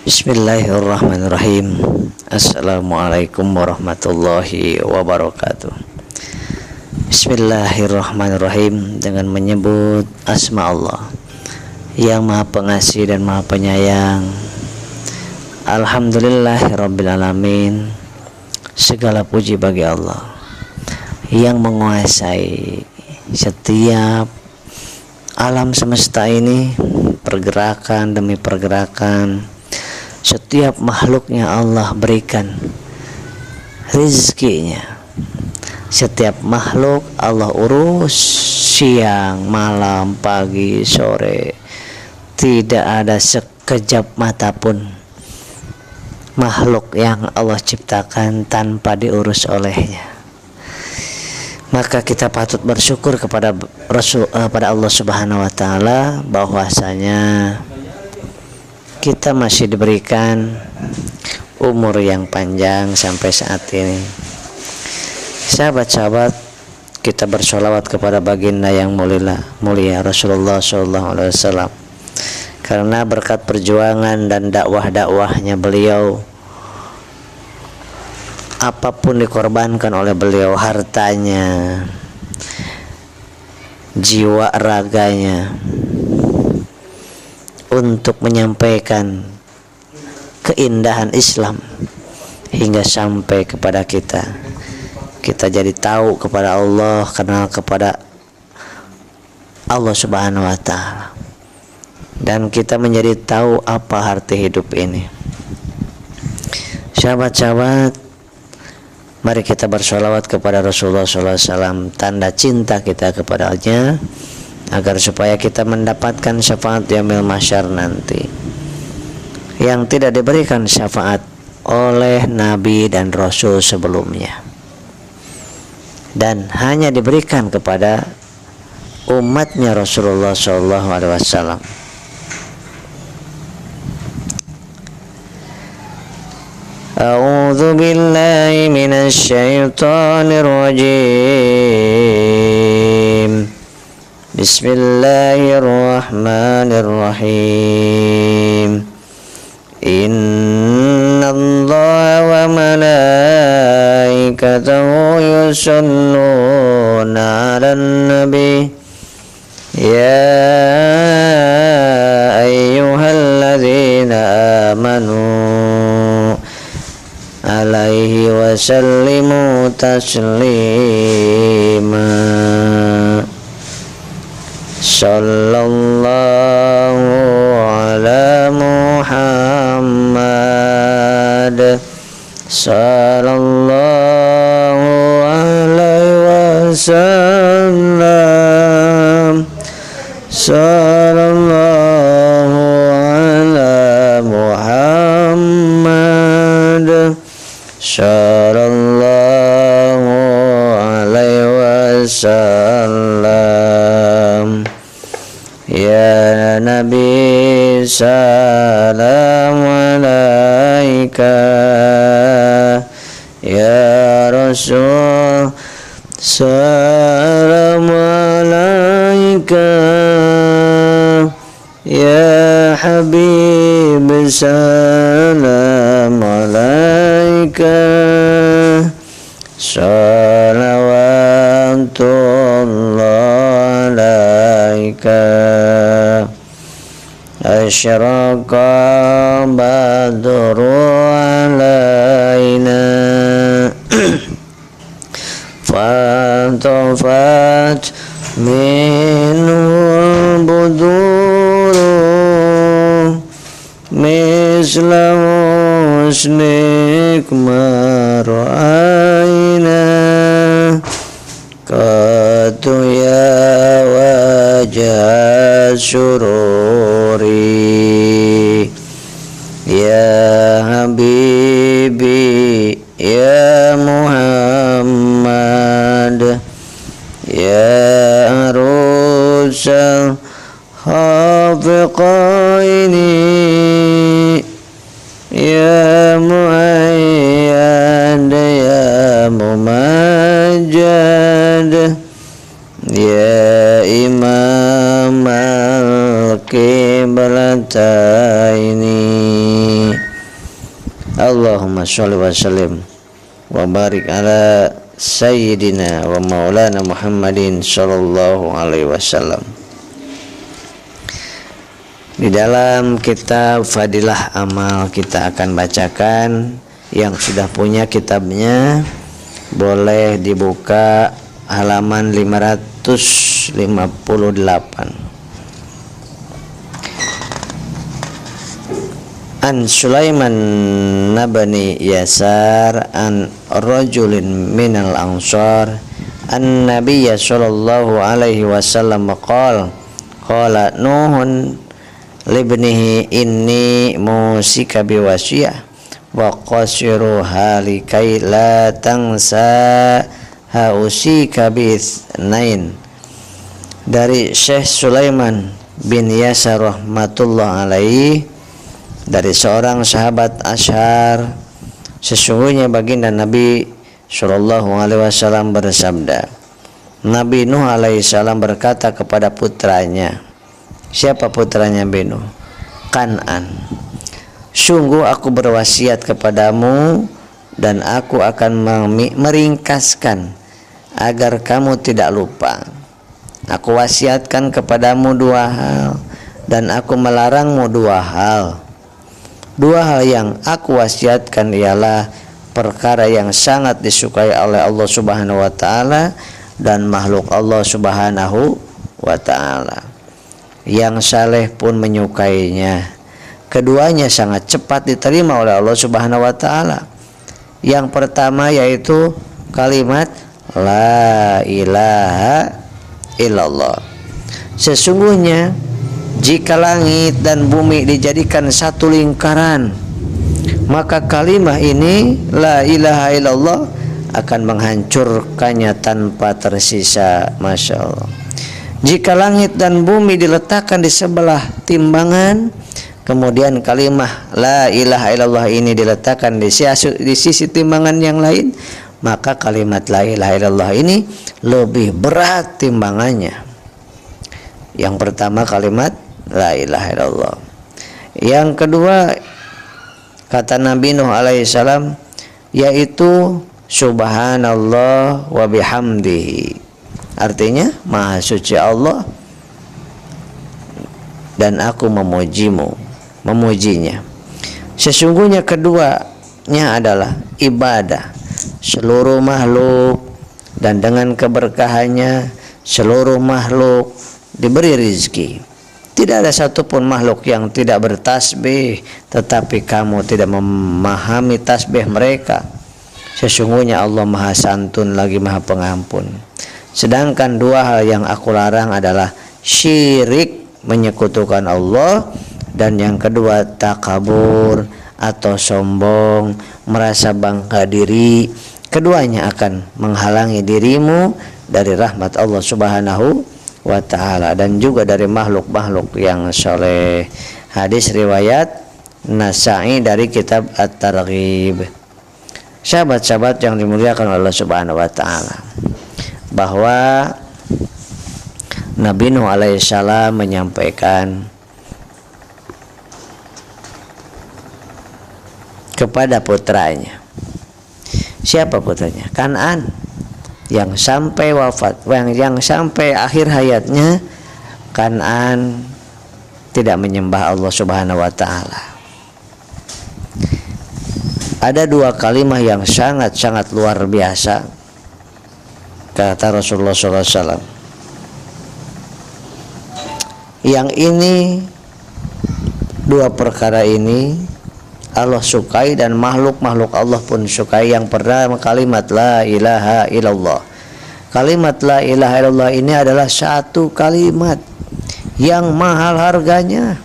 Bismillahirrahmanirrahim. Assalamualaikum warahmatullahi wabarakatuh. Bismillahirrahmanirrahim. Dengan menyebut asma Allah yang maha pengasih dan maha penyayang. Alhamdulillahirrabbilalamin. Segala puji bagi Allah yang menguasai setiap alam semesta ini, pergerakan demi pergerakan. Setiap makhluknya Allah berikan rizkinya. Setiap makhluk Allah urus siang, malam, pagi, sore. Tidak ada sekejap mata pun makhluk yang Allah ciptakan tanpa diurus olehnya. Maka kita patut bersyukur kepada Allah Subhanahu wa taala bahwasanya kita masih diberikan umur yang panjang sampai saat ini. Sahabat-sahabat, kita bersolawat kepada baginda yang mulia Rasulullah SAW, karena berkat perjuangan dan dakwah-dakwahnya beliau, apapun dikorbankan oleh beliau, hartanya, jiwa raganya, untuk menyampaikan keindahan Islam hingga sampai kepada kita. Kita jadi tahu kepada Allah, kenal kepada Allah Subhanahu wa taala, dan kita menjadi tahu apa arti hidup ini. Sahabat-sahabat, mari kita bersolawat kepada Rasulullah SAW, tanda cinta kita kepadanya, agar supaya kita mendapatkan syafaat yaumil mahsyar nanti, yang tidak diberikan syafaat oleh Nabi dan Rasul sebelumnya, dan hanya diberikan kepada umatnya Rasulullah SAW. A'udzu billahi minasy syaithanir rajim. Bismillahirrahmanirrahim. Innallaha wa malaikatahu yusholluna 'alan nabi. Ya ayyuhalladzina amanu alaihi wa sallimu taslima. Sallallahu ala Muhammad, sallallahu alaihi wasallam, sallallahu ala Muhammad, sallallahu alaihi wasallam. Ya Nabi, salam alaika. Ya Rasul, salam alaika. Ya Habib, salam alaika. Salawatullah alaika. Asyraqa badru alaina. Fatafat minul buduru misla husnik mar'aina. Qatu ya wajah sururi. Ya Habibi, ya Muhammad, ya Arusal hafiqaini, ya Muayyad, ya Mumajjad, ya Imam al-Qiblataini. Allahumma sholli wa sallim wa barik ala sayyidina wa maulana Muhammadin sallallahu alaihi wasallam. Di dalam kitab Fadilah Amal kita akan bacakan, yang sudah punya kitabnya boleh dibuka halaman 558. An Sulaiman nabani Yasar an rajulin minal ansar an nabiyya sallallahu alaihi wasallam qala Nuhun libnihi inni musika biwasiyah wa qasiru halikai la tangsa hausika bithnain. Dari Syekh Sulaiman bin Yasar rahmatullah alaihi, dari seorang sahabat Ashar, sesungguhnya baginda Nabi sallallahu alaihi wasallam bersabda, Nabi Nuh alaihi salam berkata kepada putranya. Siapa putranya Nabi Nuh? Kan'an. Sungguh aku berwasiat kepadamu dan aku akan meringkaskan agar kamu tidak lupa. Aku wasiatkan kepadamu dua hal dan aku melarangmu dua hal. Dua hal yang aku wasiatkan ialah perkara yang sangat disukai oleh Allah Subhanahu wa taala dan makhluk Allah Subhanahu wa taala. Yang saleh pun menyukainya. Keduanya sangat cepat diterima oleh Allah Subhanahu wa taala. Yang pertama yaitu kalimat la ilaha illallah. Sesungguhnya jika langit dan bumi dijadikan satu lingkaran, maka kalimah ini la ilaha illallah akan menghancurkannya tanpa tersisa. Masya Allah. Jika langit dan bumi diletakkan di sebelah timbangan, kemudian kalimah la ilaha illallah ini diletakkan di sisi timbangan yang lain, maka kalimat la ilaha illallah ini lebih berat timbangannya. Yang pertama kalimat la ilaha illallah. Yang kedua kata Nabi Nuh alaihissalam yaitu subhanallah wa bihamdihi. Artinya maha suci Allah dan aku memujinya. Sesungguhnya keduanya adalah ibadah seluruh makhluk, dan dengan keberkahannya seluruh makhluk diberi rizki. Tidak ada satupun makhluk yang tidak bertasbih, tetapi kamu tidak memahami tasbih mereka. Sesungguhnya Allah maha santun lagi maha pengampun. Sedangkan dua hal yang aku larang adalah syirik, menyekutukan Allah, dan yang kedua takabur atau sombong, merasa bangga diri. Keduanya akan menghalangi dirimu dari rahmat Allah Subhanahu wa ta'ala dan juga dari makhluk-makhluk yang soleh. Hadis riwayat Nasa'i dari kitab At-Targhib. Sahabat-sahabat yang dimuliakan Allah Subhanahu wa ta'ala, bahwa Nabi Nuh alaihissalam menyampaikan kepada putranya. Siapa putranya? Kan'an, yang sampai wafat, yang sampai akhir hayatnya Kan'an tidak menyembah Allah Subhanahu wa ta'ala. Ada dua kalimat yang sangat-sangat luar biasa kata Rasulullah SAW. Yang ini, dua perkara ini Allah sukai dan makhluk-makhluk Allah pun sukai. Yang pertama kalimat la ilaha illallah. Kalimat la ilaha illallah ini adalah satu kalimat yang mahal harganya.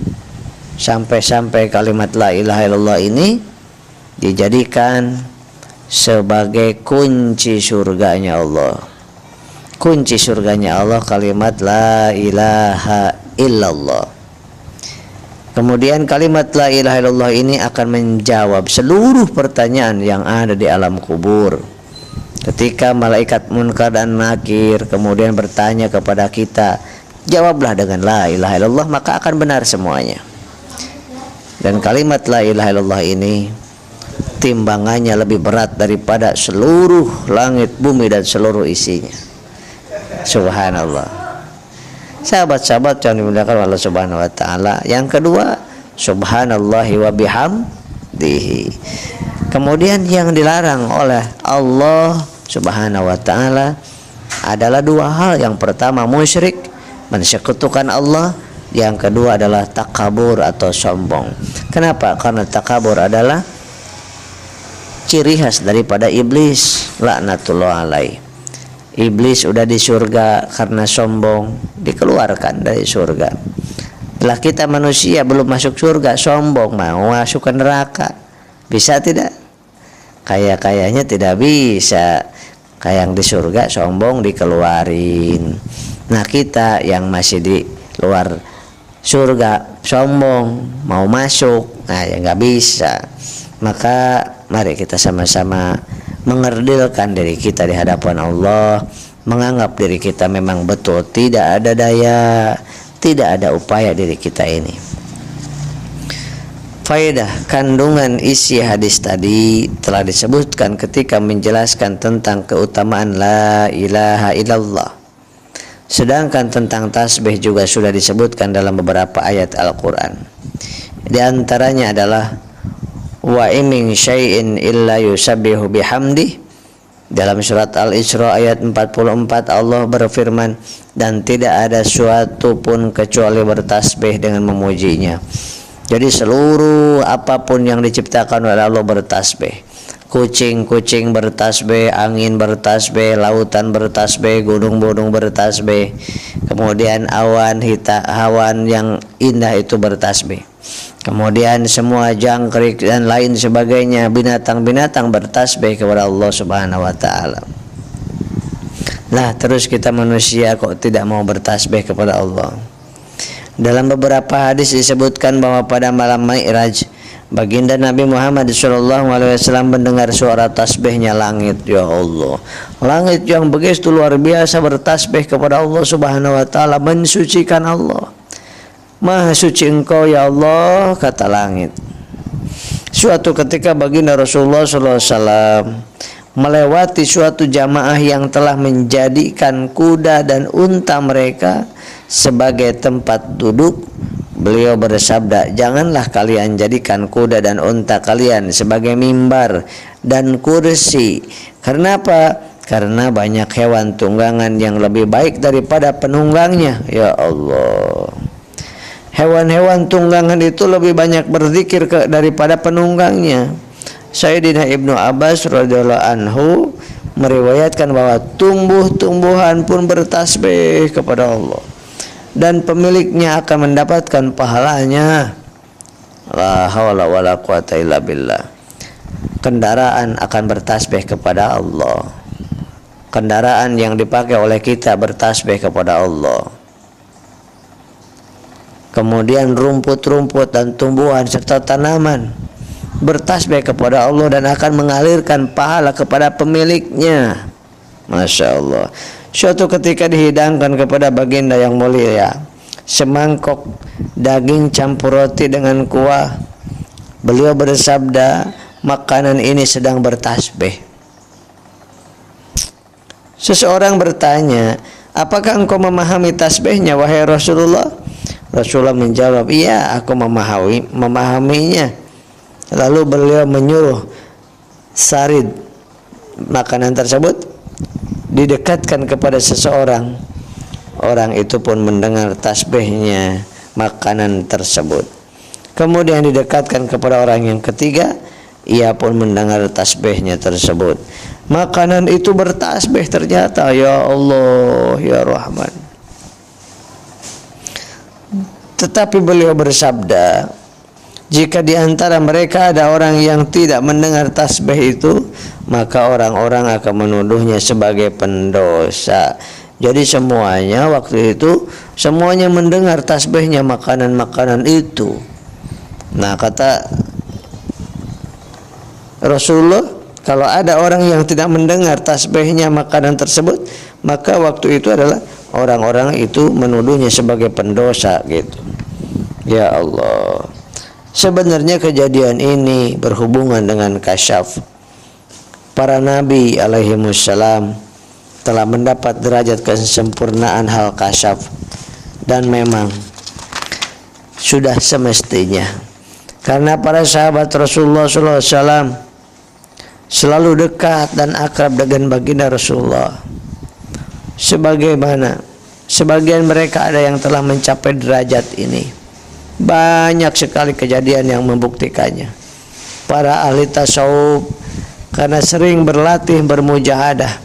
Sampai-sampai kalimat la ilaha illallah ini dijadikan sebagai kunci surganya Allah. Kunci surganya Allah kalimat la ilaha illallah. Kemudian kalimat la ilaha illallah ini akan menjawab seluruh pertanyaan yang ada di alam kubur. Ketika malaikat munkar dan nakir kemudian bertanya kepada kita, jawablah dengan la ilaha illallah, maka akan benar semuanya. Dan kalimat la ilaha illallah ini timbangannya lebih berat daripada seluruh langit bumi dan seluruh isinya. Subhanallah. Sahabat-sahabat yang dimuliakan Allah Subhanahu wa taala. Yang kedua, subhanallahi wa bihamdihi. Kemudian yang dilarang oleh Allah Subhanahu wa taala adalah dua hal. Yang pertama musyrik, mensekutukan Allah. Yang kedua adalah takabur atau sombong. Kenapa? Karena takabur adalah ciri khas daripada iblis, laknatullah alaih. Iblis udah di surga karena sombong, dikeluarkan dari surga. Lah kita manusia belum masuk surga, sombong mau masuk ke neraka. Bisa tidak? Kayaknya tidak bisa. Kayak yang di surga sombong dikeluarin. Nah kita yang masih di luar surga sombong mau masuk, nah ya nggak bisa. Maka mari kita sama-sama mengerdilkan diri kita di hadapan Allah, menganggap diri kita memang betul tidak ada daya, tidak ada upaya diri kita ini. Faedah kandungan isi hadis tadi telah disebutkan ketika menjelaskan tentang keutamaan la ilaha illallah. Sedangkan tentang tasbih juga sudah disebutkan dalam beberapa ayat Al-Quran. Di antaranya adalah wa in syai'in illa yusabbihu bihamdi. Dalam surat Al-Isra ayat 44 Allah berfirman, dan tidak ada suatu pun kecuali bertasbih dengan memujinya. Jadi seluruh apapun yang diciptakan oleh Allah bertasbih. Kucing bertasbih, angin bertasbih, lautan bertasbih, gunung-gunung bertasbih. Kemudian awan yang indah itu bertasbih. Kemudian semua jangkrik dan lain sebagainya, binatang-binatang bertasbih kepada Allah Subhanahu wa taala. Nah, terus kita manusia kok tidak mau bertasbih kepada Allah? Dalam beberapa hadis disebutkan bahwa pada malam Mi'raj baginda Nabi Muhammad SAW mendengar suara tasbihnya langit. Ya Allah, langit yang begitu luar biasa bertasbih kepada Allah Subhanahu wa taala, mensucikan Allah. Maha suci engkau ya Allah, kata langit. Suatu ketika baginda Rasulullah SAW melewati suatu jamaah yang telah menjadikan kuda dan unta mereka sebagai tempat duduk. Beliau bersabda, janganlah kalian jadikan kuda dan unta kalian sebagai mimbar dan kursi. Karena apa? Karena banyak hewan tunggangan yang lebih baik daripada penunggangnya. Ya Allah, hewan-hewan tunggangan itu lebih banyak berzikir daripada penunggangnya. Sayyidina Ibnu Abbas radhiyallahu anhu meriwayatkan bahwa tumbuh-tumbuhan pun bertasbih kepada Allah, dan pemiliknya akan mendapatkan pahalanya. La haula wala quwata illa billah. Kendaraan akan bertasbih kepada Allah. Kendaraan yang dipakai oleh kita bertasbih kepada Allah. Kemudian rumput-rumput dan tumbuhan serta tanaman bertasbih kepada Allah dan akan mengalirkan pahala kepada pemiliknya. Masya Allah. Suatu ketika dihidangkan kepada baginda yang mulia semangkok daging campur roti dengan kuah. Beliau bersabda, makanan ini sedang bertasbih. Seseorang bertanya, apakah engkau memahami tasbihnya wahai Rasulullah? Rasulullah menjawab, iya, aku memahaminya. Lalu beliau menyuruh sarid makanan tersebut didekatkan kepada seseorang. Orang itu pun mendengar tasbihnya makanan tersebut. Kemudian didekatkan kepada orang yang ketiga, ia pun mendengar tasbihnya tersebut. Makanan itu bertasbih ternyata. Ya Allah, ya Rahman. Tetapi beliau bersabda, jika di antara mereka ada orang yang tidak mendengar tasbih itu, maka orang-orang akan menuduhnya sebagai pendosa. Jadi semuanya waktu itu semuanya mendengar tasbihnya makanan-makanan itu. Nah, kata Rasulullah, kalau ada orang yang tidak mendengar tasbihnya makanan tersebut, maka waktu itu adalah orang-orang itu menuduhnya sebagai pendosa gitu. Ya Allah. Sebenarnya kejadian ini berhubungan dengan kasyaf. Para nabi alaihimussalam telah mendapat derajat kesempurnaan hal kasyaf, dan memang sudah semestinya, karena para sahabat Rasulullah SAW selalu dekat dan akrab dengan baginda Rasulullah. Sebagaimana sebagian mereka ada yang telah mencapai derajat ini. Banyak sekali kejadian yang membuktikannya. Para ahli tasawuf karena sering berlatih bermujahadah,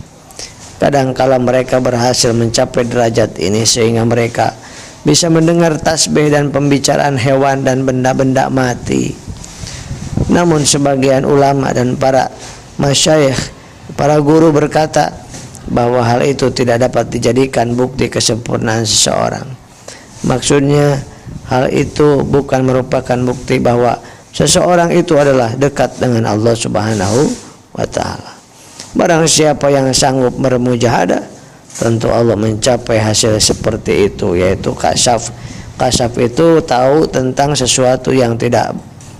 kadangkala mereka berhasil mencapai derajat ini sehingga mereka bisa mendengar tasbih dan pembicaraan hewan dan benda-benda mati. Namun sebagian ulama dan para masyayikh, para guru berkata bahwa hal itu tidak dapat dijadikan bukti kesempurnaan seseorang. Maksudnya, hal itu bukan merupakan bukti bahwa seseorang itu adalah dekat dengan Allah Subhanahu wa ta'ala. Barang siapa yang sanggup bermujahadah, tentu Allah mencapai hasil seperti itu, yaitu kasyaf. Kasyaf itu tahu tentang sesuatu yang tidak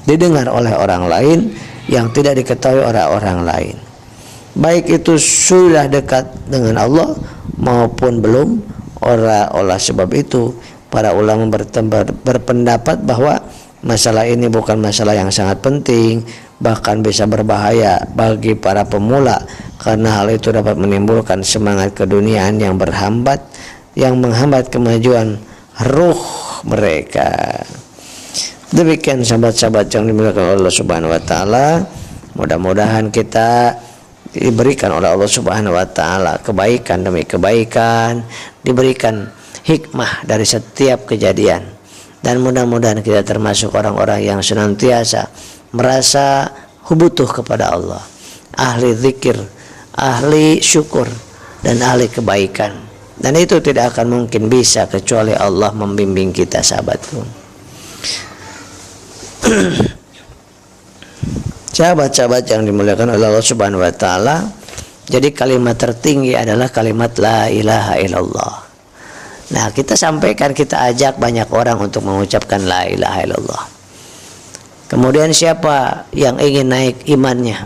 didengar oleh orang lain, yang tidak diketahui oleh orang lain, baik itu sudah dekat dengan Allah maupun belum. Oleh sebab itu, para ulama berpendapat bahwa masalah ini bukan masalah yang sangat penting, bahkan bisa berbahaya bagi para pemula, karena hal itu dapat menimbulkan semangat keduniaan yang menghambat kemajuan ruh mereka. Demikian sahabat-sahabat yang dimuliakan Allah Subhanahu wa ta'ala, mudah-mudahan kita diberikan oleh Allah Subhanahu wa ta'ala kebaikan demi kebaikan, diberikan hikmah dari setiap kejadian, dan mudah-mudahan kita termasuk orang-orang yang senantiasa merasa butuh kepada Allah, ahli zikir, ahli syukur, dan ahli kebaikan. Dan itu tidak akan mungkin bisa kecuali Allah membimbing kita, sahabatku. Sahabat-sahabat yang dimuliakan oleh Allah Subhanahu wa ta'ala, jadi kalimat tertinggi adalah kalimat la ilaha illallah. Nah, kita sampaikan, kita ajak banyak orang untuk mengucapkan la ilaha illallah. Kemudian siapa yang ingin naik imannya,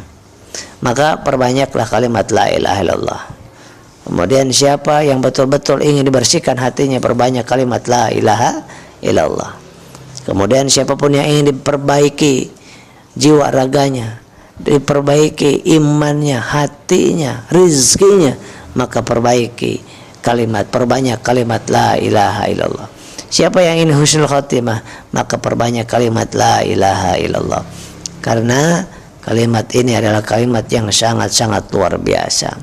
maka perbanyaklah kalimat la ilaha illallah. Kemudian siapa yang betul-betul ingin dibersihkan hatinya, perbanyak kalimat la ilaha illallah. Kemudian siapapun yang ingin diperbaiki jiwa raganya, diperbaiki imannya, hatinya, rizkinya, maka perbanyak kalimat la ilaha illallah. Siapa yang ingin husnul khatimah, maka perbanyak kalimat la ilaha illallah. Karena kalimat ini adalah kalimat yang sangat-sangat luar biasa,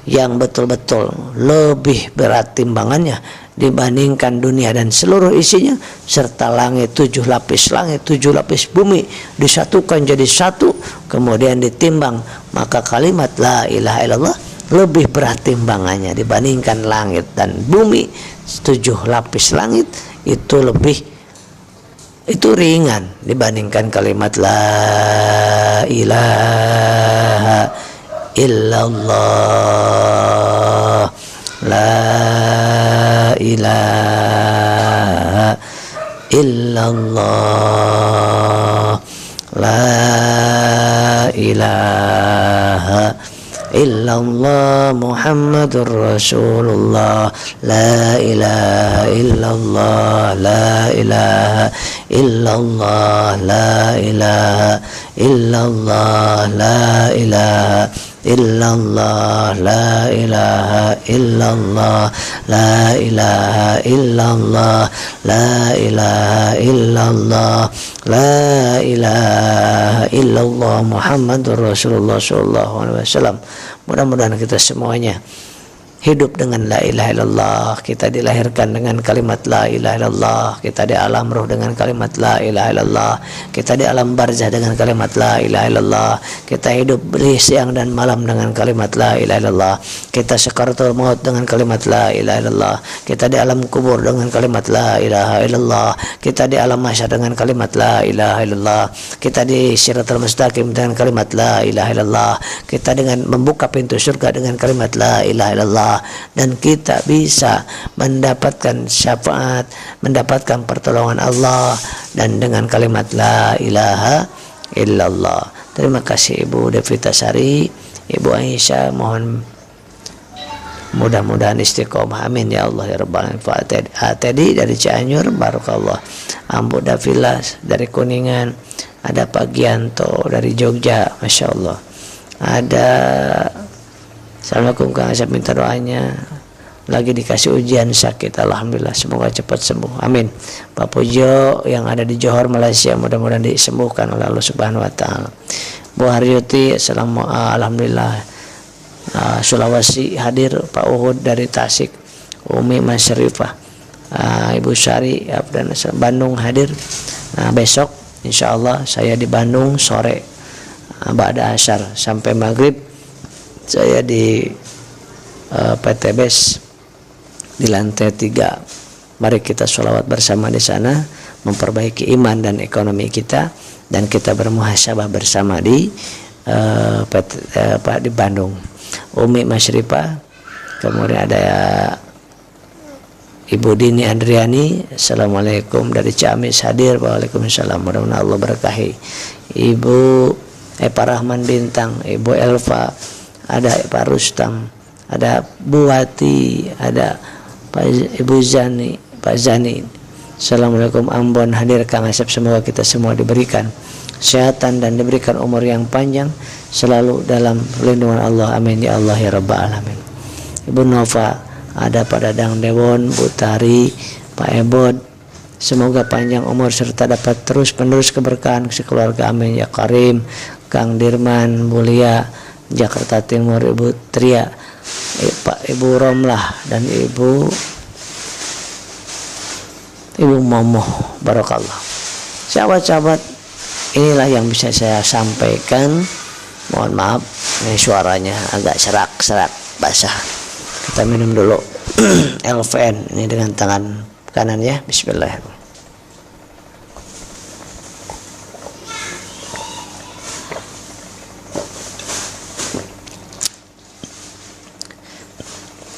yang betul-betul lebih berat timbangannya dibandingkan dunia dan seluruh isinya, serta langit, 7 lapis langit, 7 lapis bumi disatukan jadi satu, kemudian ditimbang, maka kalimat la ilaha illallah lebih berat timbangannya dibandingkan langit dan bumi. 7 lapis langit itu ringan dibandingkan kalimat la ilaha illallah, la ilaha illallah, la ilaha illallah Muhammadur Rasulullah, la ilaha illallah, la ilaha illallah, la ilaha illallah, la ilaha illallah, la ilaha illallah, la ilaha illallah, la ilaha illallah, la ilaha illallah Muhammadur Rasulullah sallallahu alaihi wasallam. Mudah-mudahan kita semuanya hidup dengan la ilaha illallah, kita dilahirkan dengan kalimat la ilaha illallah, kita di alam ruh dengan kalimat la ilaha illallah, kita di alam barzah dengan kalimat la ilaha illallah, kita hidup di siang dan malam dengan kalimat la ilaha illallah, kita sakaratul maut dengan kalimat la ilaha illallah, kita di alam kubur dengan kalimat la ilaha illallah, kita di alam mahsyar dengan kalimat la ilaha illallah, kita di siratal mustaqim dengan kalimat la ilaha illallah, kita dengan membuka pintu surga dengan kalimat la ilaha illallah, Allah, dan kita bisa mendapatkan syafaat, mendapatkan pertolongan Allah dan dengan kalimat la ilaha illallah. Terima kasih Ibu Devita Sari, Ibu Aisyah, mohon mudah-mudahan istiqomah, amin ya Allah ya rabbal alamin. Tadi dari Cianjur, barakallah. Ambu Davilas dari Kuningan, ada Pak Gianto dari Jogja, masya Allah. Ada, assalamualaikum Kang Asep, minta doanya, lagi dikasih ujian sakit, alhamdulillah semoga cepat sembuh, amin. Pak Pujo yang ada di Johor Malaysia, mudah-mudahan disembuhkan oleh Allah Subhanahu wa taala. Bu Haryuti, alhamdulillah. Sulawesi hadir. Pak Uhud dari Tasik, Umi Masyarifah, Ibu Syari dan Bandung hadir. Besok insya Allah saya di Bandung sore, ba'da asyar sampai maghrib saya di PTBS di lantai 3. Mari kita sholawat bersama di sana, memperbaiki iman dan ekonomi kita, dan kita bermuhasabah bersama di di Bandung. Umi Masyarifah, kemudian ada Ibu Dini Andriani, assalamualaikum dari Ciamis hadir, waalaikumsalam, mudah-mudahan Allah berkahi. Ibu Pak Rahman Bintang, Ibu Elva, ada Pak Rustam, ada Bu Wati, ada Ibu Zani, Pak Zani, assalamualaikum. Ambon hadir Kang Asep, semoga kita semua diberikan kesehatan dan diberikan umur yang panjang selalu dalam lindungan Allah, amin ya Allah ya rabbal alamin. Ibu Nova, ada Pak Dadang Dewon, Bu Tari, Pak Ebod, semoga panjang umur serta dapat terus menerus keberkahan sekeluarga, amin ya Karim. Kang Dirman Mulia Jakarta Timur, Ibu Tria, Pak Ibu Romlah, dan Ibu Momo, barakallah. Sahabat-sahabat, inilah yang bisa saya sampaikan. Mohon maaf, ini suaranya agak serak-serak basah. Kita minum dulu LVN ini dengan tangan kanan ya. Bismillahirrahmanirrahim.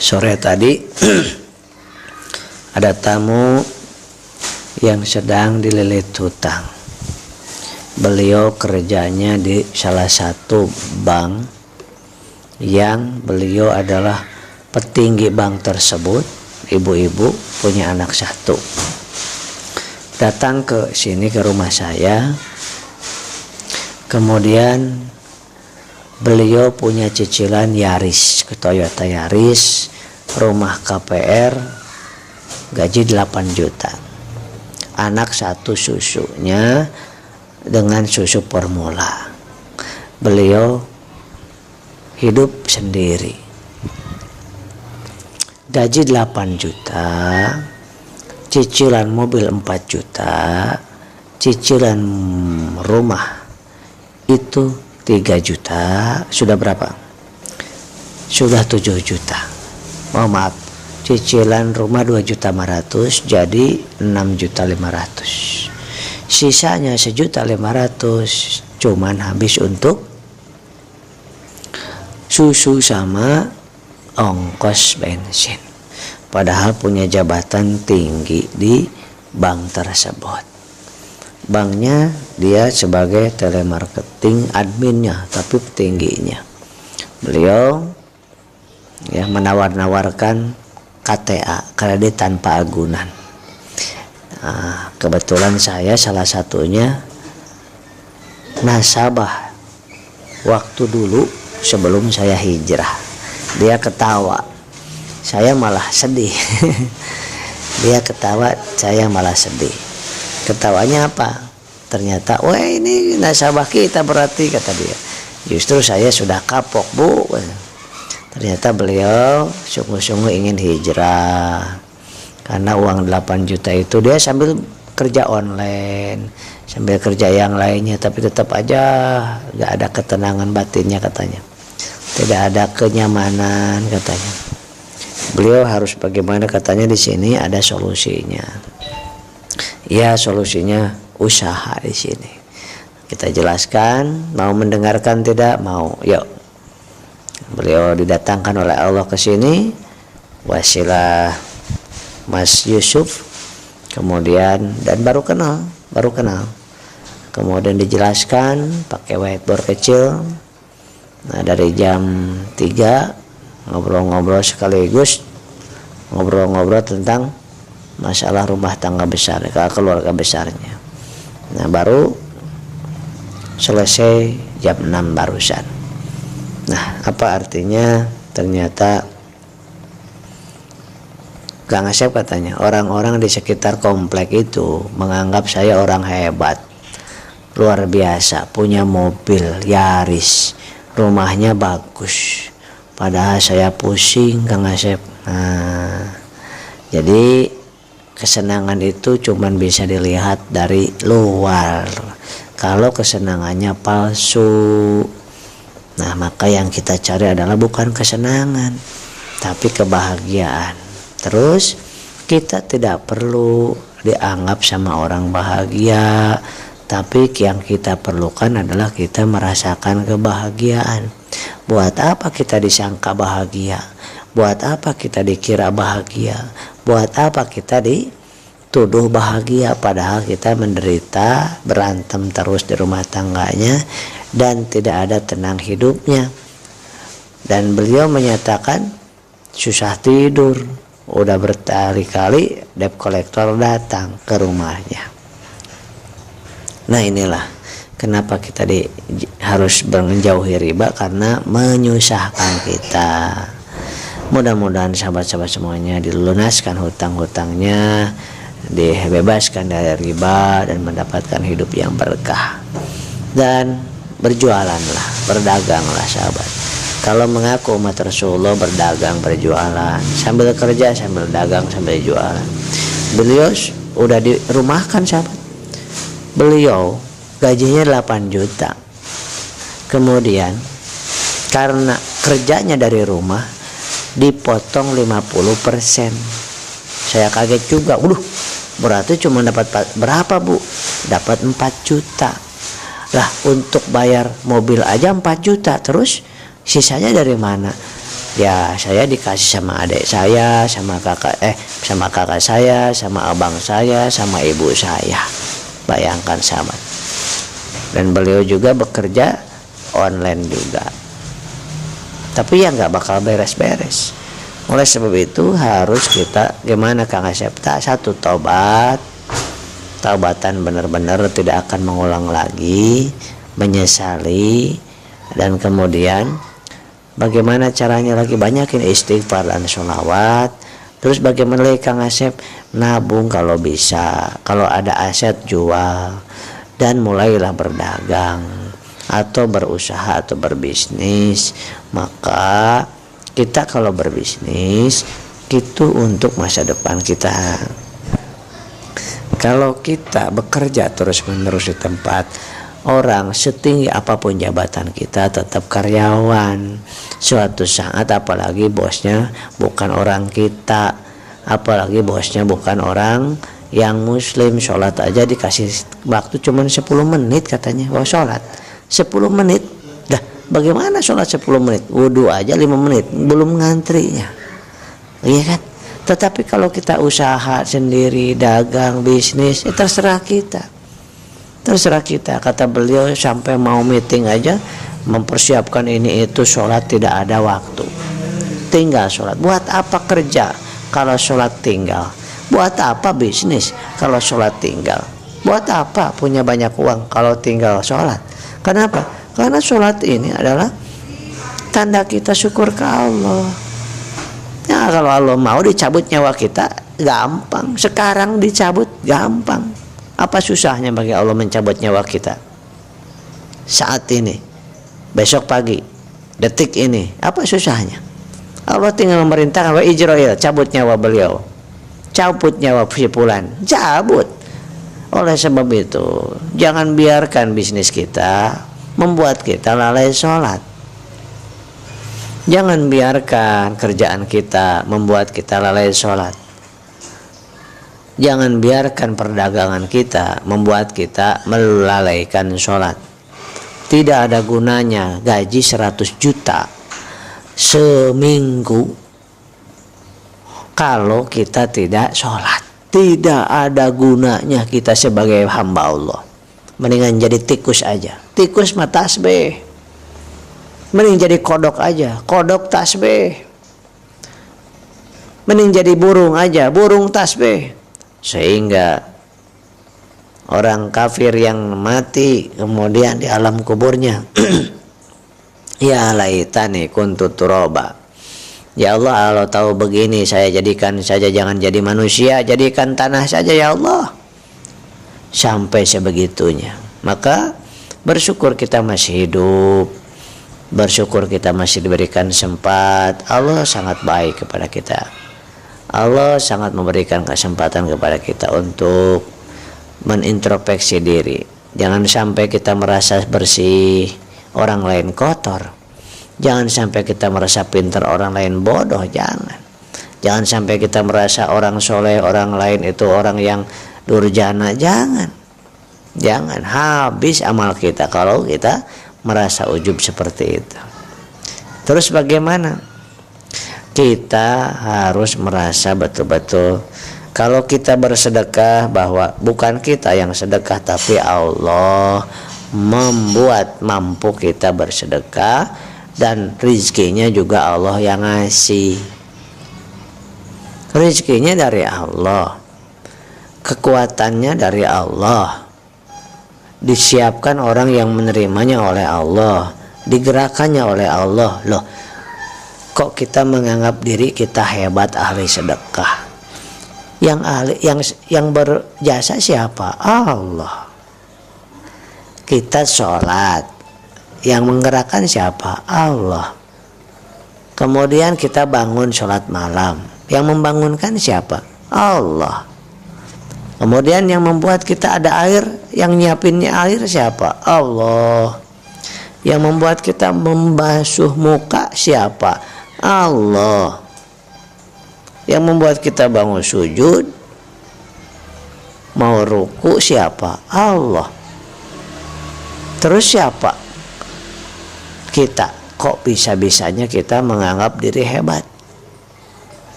Sore tadi ada tamu yang sedang dililit hutang. Beliau kerjanya di salah satu bank yang beliau adalah petinggi bank tersebut. Ibu-ibu punya anak satu. Datang ke sini ke rumah saya. Kemudian beliau punya cicilan Yaris, Toyota Yaris, rumah KPR, gaji 8 juta. Anak satu susunya dengan susu formula. Beliau hidup sendiri. Gaji 8 juta, cicilan mobil 4 juta, cicilan rumah itu 3 juta, sudah berapa? Sudah 7 juta. Oh maaf, cicilan rumah 2.500.000 jadi 6.500.000. Sisanya 1.500.000 cuman habis untuk susu sama ongkos bensin. Padahal punya jabatan tinggi di bank tersebut. Banknya dia sebagai telemarketing adminnya, tapi petingginya. Beliau ya menawar-nawarkan KTA, kredit tanpa agunan. Nah, kebetulan saya salah satunya nasabah waktu dulu sebelum saya hijrah. Dia ketawa, saya malah sedih. Dia ketawa, saya malah sedih. Ketawanya apa? Ternyata, wah ini nasabah kita berarti, kata dia. Justru saya sudah kapok, Bu. Ternyata beliau sungguh-sungguh ingin hijrah. Karena uang 8 juta itu dia sambil kerja online, sambil kerja yang lainnya, tapi tetap aja gak ada ketenangan batinnya katanya. Tidak ada kenyamanan katanya. Beliau harus bagaimana katanya, di sini ada solusinya. Ya, solusinya usaha di sini. Kita jelaskan, mau mendengarkan tidak? Mau. Yuk. Beliau didatangkan oleh Allah ke sini, wasilah Mas Yusuf, kemudian dan baru kenal. Kemudian dijelaskan pakai whiteboard kecil. Nah, dari jam 3 ngobrol-ngobrol sekaligus ngobrol tentang masalah rumah tangga besar, keluarga besarnya. Nah, baru selesai jam 6 barusan. Nah, apa artinya? Ternyata Kang Asep katanya, orang-orang di sekitar komplek itu menganggap saya orang hebat, luar biasa, punya mobil Yaris, rumahnya bagus, padahal saya pusing, Kang Asep. Nah, jadi kesenangan itu cuman bisa dilihat dari luar, kalau kesenangannya palsu. Nah, maka yang kita cari adalah bukan kesenangan, tapi kebahagiaan. Terus kita tidak perlu dianggap sama orang bahagia, tapi yang kita perlukan adalah kita merasakan kebahagiaan. Buat apa kita disangka bahagia? Buat apa kita dikira bahagia? Buat apa kita dituduh bahagia padahal kita menderita, berantem terus di rumah tangganya dan tidak ada tenang hidupnya. Dan beliau menyatakan susah tidur. Udah berkali-kali debt collector datang ke rumahnya. Nah, inilah kenapa kita harus menjauhi riba, karena menyusahkan kita. Mudah-mudahan sahabat-sahabat semuanya dilunaskan hutang-hutangnya, dibebaskan dari riba dan mendapatkan hidup yang berkah. Dan berjualanlah, berdaganglah sahabat. Kalau mengaku umat Rasulullah berdagang, berjualan, sambil kerja, sambil dagang, sambil jualan. Beliau udah dirumahkan sahabat. Beliau gajinya 8 juta. Kemudian karena kerjanya dari rumah dipotong 50%. Saya kaget juga. Berarti cuma dapat berapa, Bu? Dapat 4 juta. Lah, untuk bayar mobil aja 4 juta. Terus sisanya dari mana? Ya, saya dikasih sama adik saya, sama kakak saya, sama abang saya, sama ibu saya. Bayangkan sahabat. Dan beliau juga bekerja online juga. Tapi ya nggak bakal beres-beres. Oleh sebab itu harus kita gimana Kang Asep? Satu, taubatan benar-benar tidak akan mengulang lagi, menyesali, dan kemudian bagaimana caranya lagi? Banyakin istighfar dan sholawat. Terus bagaimana lagi Kang Asep? Nabung kalau bisa, kalau ada aset jual, dan mulailah berdagang atau berusaha atau berbisnis. Maka kita kalau berbisnis itu untuk masa depan kita. Kalau kita bekerja terus-menerus di tempat, orang setinggi apapun jabatan kita tetap karyawan. Suatu saat apalagi bosnya bukan orang kita, apalagi bosnya bukan orang yang muslim, sholat aja dikasih waktu cuma 10 menit katanya. Wah, sholat 10 menit. Dah, bagaimana sholat 10 menit? Wudu aja 5 menit, belum ngantrinya. Iya kan? Tetapi kalau kita usaha sendiri, dagang, bisnis, terserah kita. Terserah kita. Kata beliau sampai mau meeting aja mempersiapkan ini itu, sholat tidak ada waktu. Tinggal sholat. Buat apa kerja kalau sholat tinggal? Buat apa bisnis kalau sholat tinggal? Buat apa punya banyak uang kalau tinggal sholat? Kenapa? Karena sholat ini adalah tanda kita syukur ke Allah. Ya, kalau Allah mau dicabut nyawa kita gampang. Sekarang dicabut gampang. Apa susahnya bagi Allah mencabut nyawa kita saat ini, besok pagi, detik ini? Apa susahnya? Allah tinggal memerintahkan, wa Ijrail, cabut nyawa beliau, cabut nyawa si fulan, cabut. Oleh sebab itu jangan biarkan bisnis kita membuat kita lalai sholat. Jangan biarkan kerjaan kita membuat kita lalai sholat. Jangan biarkan perdagangan kita membuat kita melalaikan sholat. Tidak ada gunanya gaji 100 juta seminggu kalau kita tidak sholat. Tidak ada gunanya kita sebagai hamba Allah. Mendingan jadi tikus aja. Tikus mah tasbih. Mending jadi kodok aja. Kodok tasbih. Mending jadi burung aja. Burung tasbih. Sehingga orang kafir yang mati kemudian di alam kuburnya ya laitani kuntu turaba. Ya Allah, Allah tahu begini, saya jadikan saja, jangan jadi manusia, jadikan tanah saja ya Allah. Sampai sebegitunya. Maka bersyukur kita masih hidup, bersyukur kita masih diberikan sempat. Allah sangat baik kepada kita. Allah sangat memberikan kesempatan kepada kita untuk menintrospeksi diri. Jangan sampai kita merasa bersih, orang lain kotor. Jangan sampai kita merasa pintar, orang lain bodoh. Jangan sampai kita merasa orang soleh, orang lain itu orang yang durjana. Jangan habis amal kita kalau kita merasa ujub seperti itu. Terus bagaimana? Kita harus merasa betul-betul kalau kita bersedekah bahwa bukan kita yang sedekah, tapi Allah membuat mampu kita bersedekah. Dan rizkinya juga Allah yang ngasih. Rizkinya dari Allah, kekuatannya dari Allah, disiapkan orang yang menerimanya oleh Allah, digerakkannya oleh Allah. Loh, kok kita menganggap diri kita hebat ahli sedekah? Yang berjasa siapa? Allah. Kita sholat, yang menggerakkan siapa? Allah. Kemudian kita bangun sholat malam, yang membangunkan siapa? Allah. Kemudian yang membuat kita ada air, yang nyiapinnya air siapa? Allah. Yang membuat kita membasuh muka siapa? Allah. Yang membuat kita bangun sujud, mau ruku siapa? Allah. Terus siapa? Kita. Kok bisa-bisanya kita menganggap diri hebat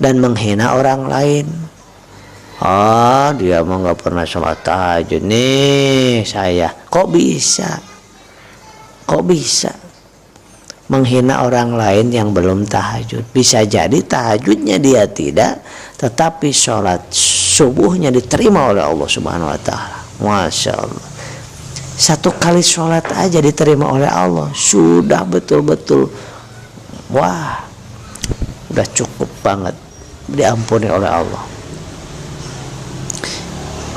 dan menghina orang lain? Dia mah nggak pernah sholat tahajud nih saya. Kok bisa menghina orang lain yang belum tahajud? Bisa jadi tahajudnya dia tidak, tetapi sholat subuhnya diterima oleh Allah Subhanahu Wa Taala. Masya Allah. Satu kali sholat aja diterima oleh Allah, sudah betul-betul wah, udah cukup banget diampuni oleh Allah.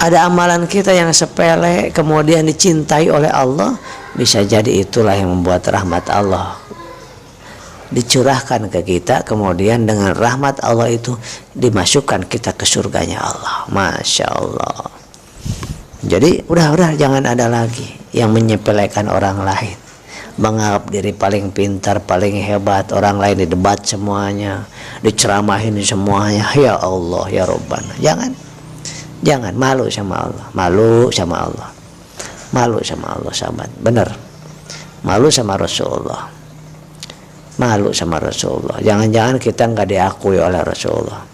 Ada amalan kita yang sepele kemudian dicintai oleh Allah, bisa jadi itulah yang membuat rahmat Allah dicurahkan ke kita, kemudian dengan rahmat Allah itu dimasukkan kita ke surganya Allah. Masya Allah. Jadi udah jangan ada lagi yang menyepelekan orang lain, menganggap diri paling pintar, paling hebat, orang lain didebat semuanya, diceramahin semuanya. Ya Allah, ya Rabbana. Jangan malu sama Allah, malu sama Allah sahabat. Benar, malu sama Rasulullah, Jangan-jangan kita nggak diakui oleh Rasulullah,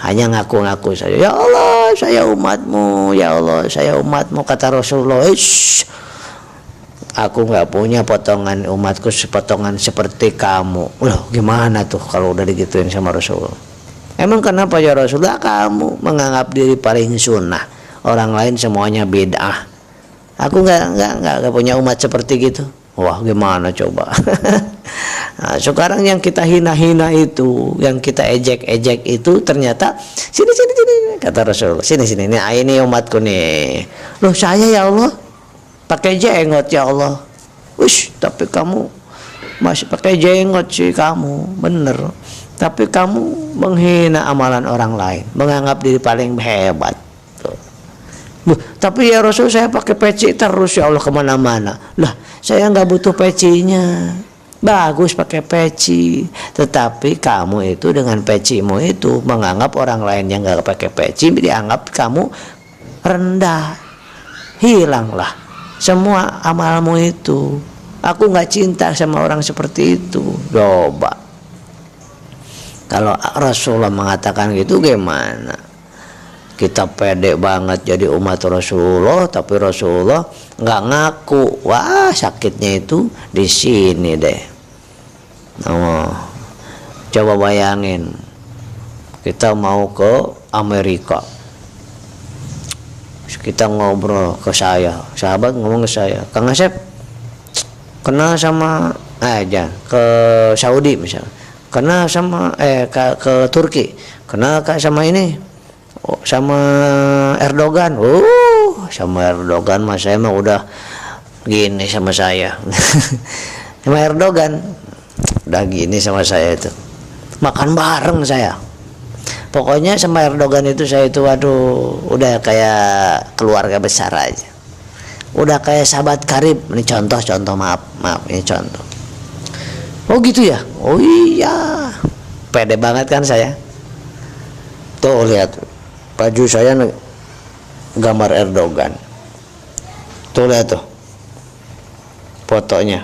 hanya ngaku-ngaku saja. Ya Allah, saya umatmu. Ya Allah, saya umatmu, kata Rasulullah. Aku nggak punya potongan umatku sepotongan seperti kamu. Loh, gimana tuh kalau udah digituin sama Rasulullah? Emang kenapa ya Rasulullah? Kamu menganggap diri paling sunnah, orang lain semuanya bid'ah. Aku nggak punya umat seperti gitu. Wah, gimana coba? Nah, sekarang yang kita hina-hina itu, yang kita ejek-ejek itu ternyata sini kata Rasulullah. Sini ini umatku nih. Loh, saya ya Allah pakai jenggot ya Allah. Ush, tapi kamu masih pakai jenggot sih kamu. Bener. Tapi kamu menghina amalan orang lain, menganggap diri paling hebat. Tapi ya Rasul, saya pakai peci terus ya Allah kemana-mana. Lah, saya nggak butuh pecinya. Bagus pakai peci, tetapi kamu itu dengan pecimu itu menganggap orang lain yang nggak pakai peci dianggap kamu rendah. Hilanglah semua amalmu itu. Aku nggak cinta sama orang seperti itu. Coba. Kalau Rasulullah mengatakan gitu gimana? Kita pede banget jadi umat Rasulullah, tapi Rasulullah nggak ngaku. Wah, sakitnya itu di sini deh. Oh, coba bayangin, kita mau ke Amerika, kita ngobrol ke saya, sahabat ngomong ke saya, Kang Asep kenal sama aja ke Saudi misalnya, kenal sama ke Turki, kenal sama ini, sama Erdogan. Sama Erdogan mas saya mah udah gini sama saya. Sama Erdogan udah gini sama saya, itu makan bareng saya. Pokoknya sama Erdogan itu saya itu waduh udah kayak keluarga besar aja, udah kayak sahabat karib. Ini contoh maaf ini contoh. Oh gitu ya, oh iya, pede banget kan saya. Tuh lihat baju saya gambar Erdogan, tuh lihat tuh fotonya,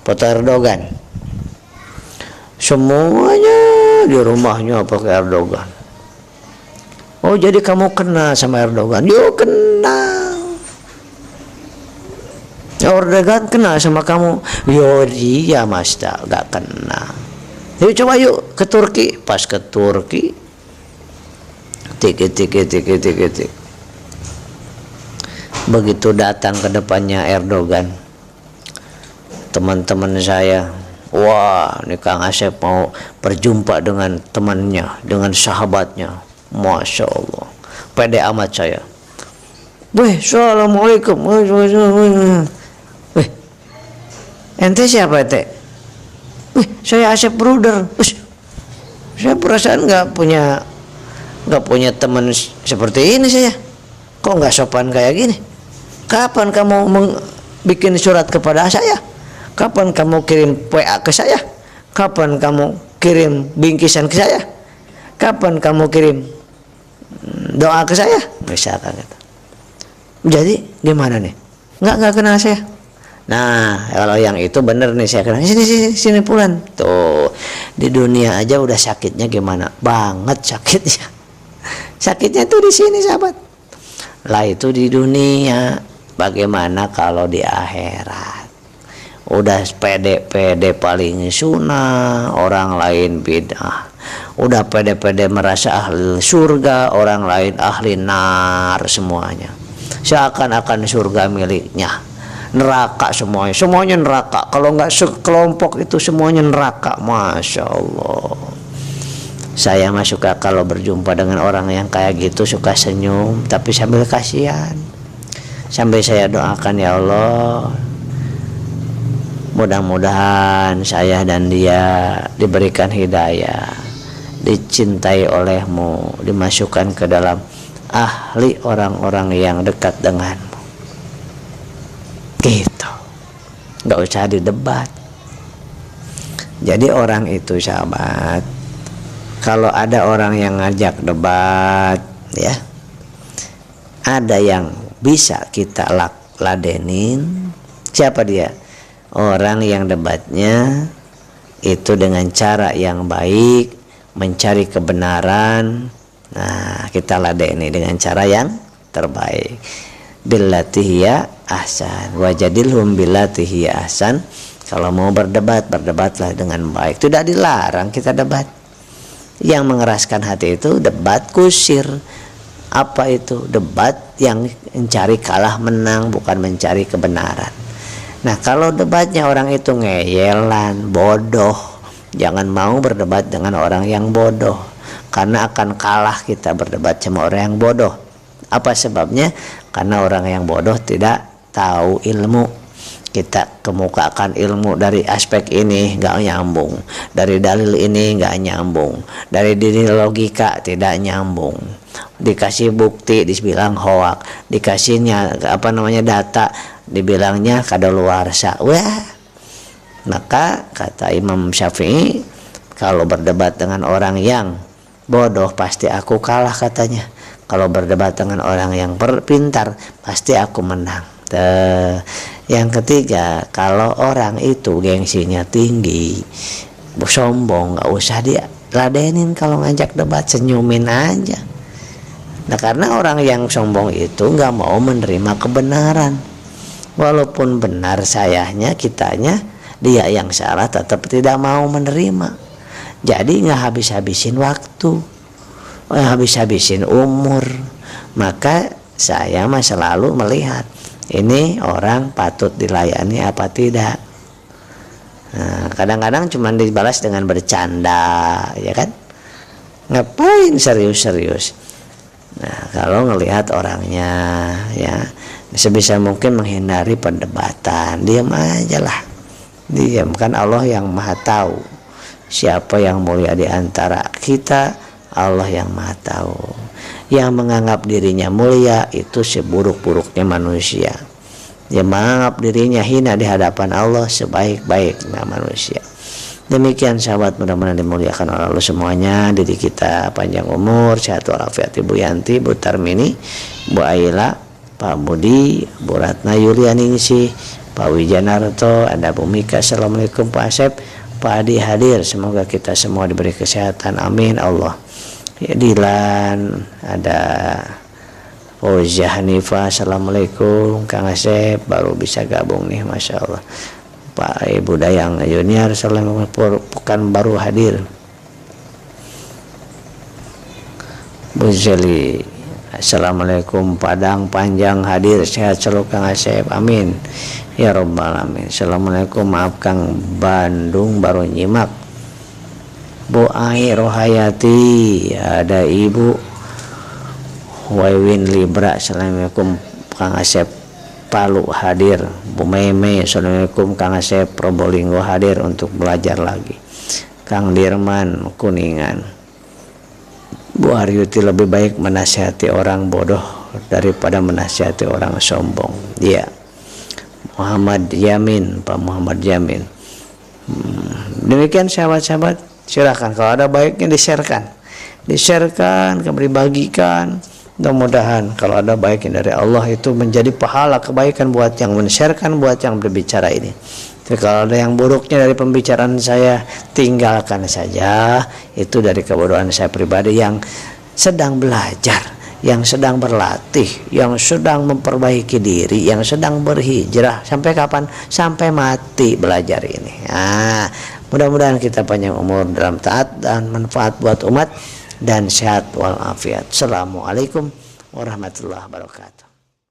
foto Erdogan, semuanya di rumahnya pakai Erdogan. Oh jadi kamu kenal sama Erdogan? Yo kenal. Erdogan kenal sama kamu? Yo dia mas gak kenal. Yuk coba yuk ke Turki. Pas ke Turki, tik. Begitu datang ke depannya Erdogan, teman-teman saya, wah ini Kang Asep mau berjumpa dengan temannya, dengan sahabatnya. Masya Allah, pede amat saya. Weh, assalamualaikum. Weh, ente siapa ente? Weh, saya Asep Bruder. Saya perasaan nggak punya teman seperti ini saya. Kok nggak sopan kayak gini? Kapan kamu bikin surat kepada saya? Kapan kamu kirim WA ke saya? Kapan kamu kirim bingkisan ke saya? Kapan kamu kirim doa ke saya? Misalkan gitu. Jadi gimana nih? Nggak kenal saya. Nah kalau yang itu bener nih saya kenal. Sini pulang. Tuh di dunia aja udah sakitnya gimana? Banget sakitnya. Sakitnya tuh di sini sahabat. Lah itu di dunia. Bagaimana kalau di akhirat? Udah pede paling sunnah, orang lain bid'ah. Udah pede merasa ahli surga, orang lain ahli nar semuanya. Seakan-akan surga miliknya. Neraka semuanya neraka. Kalau nggak sekelompok itu semuanya neraka. Masya Allah. Saya mah suka kalau berjumpa dengan orang yang kayak gitu suka senyum, tapi sambil kasihan. Sampai saya doakan, ya Allah, mudah-mudahan saya dan dia diberikan hidayah, dicintai olehmu, dimasukkan ke dalam ahli orang-orang yang dekat denganmu. Gitu, nggak usah didebat. Jadi orang itu sahabat, kalau ada orang yang ngajak debat, ya, ada yang bisa kita ladenin. Siapa dia? Orang yang debatnya itu dengan cara yang baik, mencari kebenaran. Nah, kita ladeni dengan cara yang terbaik. Billati hiya ahsan, wajadilhum billati hiya ahsan. Kalau mau berdebatlah dengan baik. Tidak dilarang kita debat. Yang mengeraskan hati itu debat kusir. Apa itu? Debat yang mencari kalah menang, bukan mencari kebenaran. Nah kalau debatnya orang itu ngeyelan, bodoh, jangan mau berdebat dengan orang yang bodoh, karena akan kalah kita berdebat sama orang yang bodoh. Apa sebabnya? Karena orang yang bodoh tidak tahu ilmu. Kita kemukakan ilmu dari aspek ini nggak nyambung, dari dalil ini nggak nyambung, dari diri logika tidak nyambung, dikasih bukti dibilang hoak, dikasihnya data dibilangnya kadaluarsa. Wah, maka kata Imam Syafi'i, kalau berdebat dengan orang yang bodoh pasti aku kalah katanya. Kalau berdebat dengan orang yang pintar pasti aku menang. Yang ketiga, kalau orang itu gengsinya tinggi, sombong, nggak usah dia ladenin, kalau ngajak debat senyumin aja. Nah, karena orang yang sombong itu nggak mau menerima kebenaran, walaupun benar sayanya, kitanya, dia yang salah tetap tidak mau menerima. Jadi nggak habis-habisin waktu, habis-habisin umur. Maka saya mah selalu melihat ini orang patut dilayani apa tidak. Nah, kadang-kadang cuma dibalas dengan bercanda, ya kan? Ngapain serius-serius? Nah, kalau ngelihat orangnya, ya sebisa mungkin menghindari perdebatan, diam aja lah. Diam, kan Allah yang maha tahu siapa yang mulia di antara kita. Allah yang maha tahu. Yang menganggap dirinya mulia itu seburuk-buruknya manusia. Yang menganggap dirinya hina di hadapan Allah sebaik-baiknya manusia. Demikian sahabat, mudah-mudahan dimuliakan oleh Allah semuanya. Diri kita panjang umur, sehat walafiat. Ibu Yanti, Bu Tarmini, Bu Aila, Pak Budi, Bu Ratna Yulianingsih, Pak Wijanarto, ada Bu Mika. Assalamualaikum Pak Asep, Pak Adi hadir. Semoga kita semua diberi kesehatan, amin Allah. Ya, Dilan, ada Fauzia Hanifah. Assalamualaikum Kang Asep, baru bisa gabung nih, Masya Allah. Pak Ibu Dayang Junior, Assalamualaikum, bukan baru hadir. Bu Zeli, Assalamualaikum, Padang Panjang hadir, sehat selalu Kang Asep, amin ya robbal alamin. Assalamualaikum, maaf Kang, Bandung baru nyimak. Bu Ai Rohayati, ada Ibu Waiwin Libra, Assalamualaikum Kang Asep, Palu hadir. Bu Meme, Assalamualaikum Kang Asep, Probolinggo hadir untuk belajar lagi. Kang Dirman, Kuningan, Bu Aryuti, lebih baik menasihati orang bodoh daripada menasihati orang sombong. Iya. Muhammad Yamin, Pak Muhammad Yamin. Demikian sahabat-sahabat, silakan kalau ada baiknya disharekan, dibagikan. Mudah-mudahan kalau ada baiknya dari Allah itu menjadi pahala kebaikan buat yang men-sharekan, buat yang berbicara ini. Tapi kalau ada yang buruknya dari pembicaraan saya, tinggalkan saja. Itu dari kebodohan saya pribadi yang sedang belajar, yang sedang berlatih, yang sedang memperbaiki diri, yang sedang berhijrah. Sampai kapan? Sampai mati belajar ini. Nah, mudah-mudahan kita panjang umur dalam taat dan manfaat buat umat, dan sehat walafiat. Assalamualaikum warahmatullahi wabarakatuh.